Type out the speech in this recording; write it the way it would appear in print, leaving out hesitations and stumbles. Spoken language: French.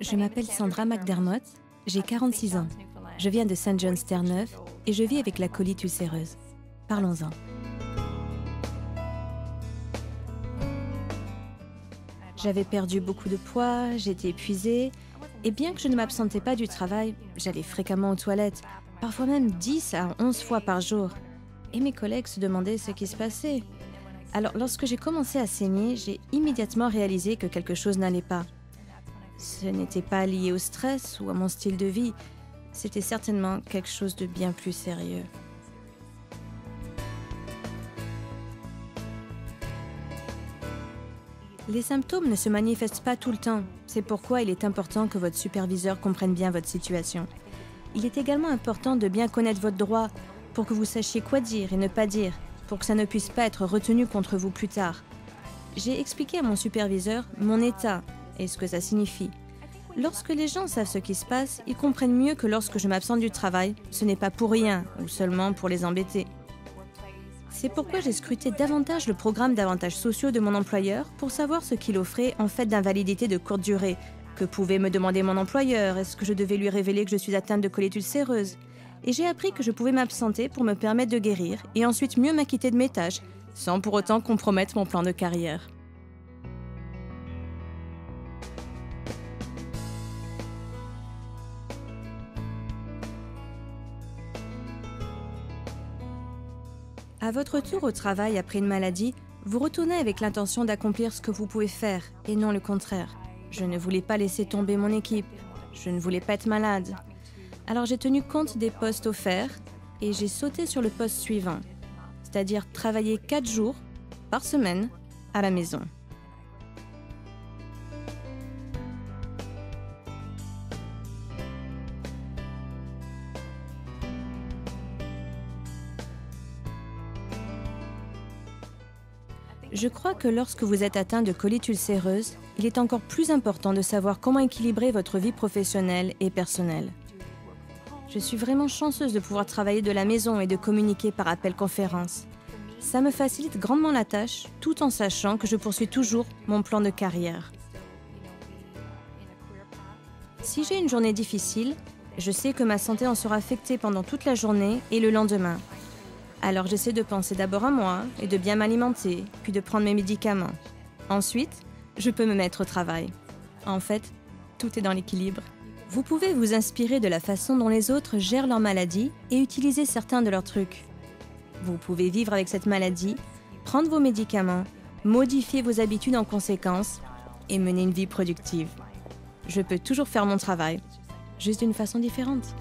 Je m'appelle Sandra McDermott, j'ai 46 ans. Je viens de St. John's Terre-Neuve et je vis avec la colite ulcéreuse. Parlons-en. J'avais perdu beaucoup de poids, j'étais épuisée, et bien que je ne m'absentais pas du travail, j'allais fréquemment aux toilettes, parfois même 10 à 11 fois par jour. Et mes collègues se demandaient ce qui se passait. Alors, lorsque j'ai commencé à saigner, j'ai immédiatement réalisé que quelque chose n'allait pas. Ce n'était pas lié au stress ou à mon style de vie, c'était certainement quelque chose de bien plus sérieux. Les symptômes ne se manifestent pas tout le temps, c'est pourquoi il est important que votre superviseur comprenne bien votre situation. Il est également important de bien connaître votre droit pour que vous sachiez quoi dire et ne pas dire, pour que ça ne puisse pas être retenu contre vous plus tard. J'ai expliqué à mon superviseur mon état et ce que ça signifie. Lorsque les gens savent ce qui se passe, ils comprennent mieux que lorsque je m'absente du travail, ce n'est pas pour rien ou seulement pour les embêter. C'est pourquoi j'ai scruté davantage le programme d'avantages sociaux de mon employeur pour savoir ce qu'il offrait en fait d'invalidité de courte durée. Que pouvait me demander mon employeur? Est-ce que je devais lui révéler que je suis atteinte de colite ulcéreuse? Et j'ai appris que je pouvais m'absenter pour me permettre de guérir et ensuite mieux m'acquitter de mes tâches, sans pour autant compromettre mon plan de carrière. À votre retour au travail après une maladie, vous retournez avec l'intention d'accomplir ce que vous pouvez faire, et non le contraire. Je ne voulais pas laisser tomber mon équipe, je ne voulais pas être malade. Alors j'ai tenu compte des postes offerts, et j'ai sauté sur le poste suivant, c'est-à-dire travailler 4 jours par semaine à la maison. Je crois que lorsque vous êtes atteint de colite ulcéreuse, il est encore plus important de savoir comment équilibrer votre vie professionnelle et personnelle. Je suis vraiment chanceuse de pouvoir travailler de la maison et de communiquer par appel conférence. Ça me facilite grandement la tâche, tout en sachant que je poursuis toujours mon plan de carrière. Si j'ai une journée difficile, je sais que ma santé en sera affectée pendant toute la journée et le lendemain. Alors j'essaie de penser d'abord à moi et de bien m'alimenter, puis de prendre mes médicaments. Ensuite, je peux me mettre au travail. En fait, tout est dans l'équilibre. Vous pouvez vous inspirer de la façon dont les autres gèrent leur maladie et utiliser certains de leurs trucs. Vous pouvez vivre avec cette maladie, prendre vos médicaments, modifier vos habitudes en conséquence et mener une vie productive. Je peux toujours faire mon travail, juste d'une façon différente.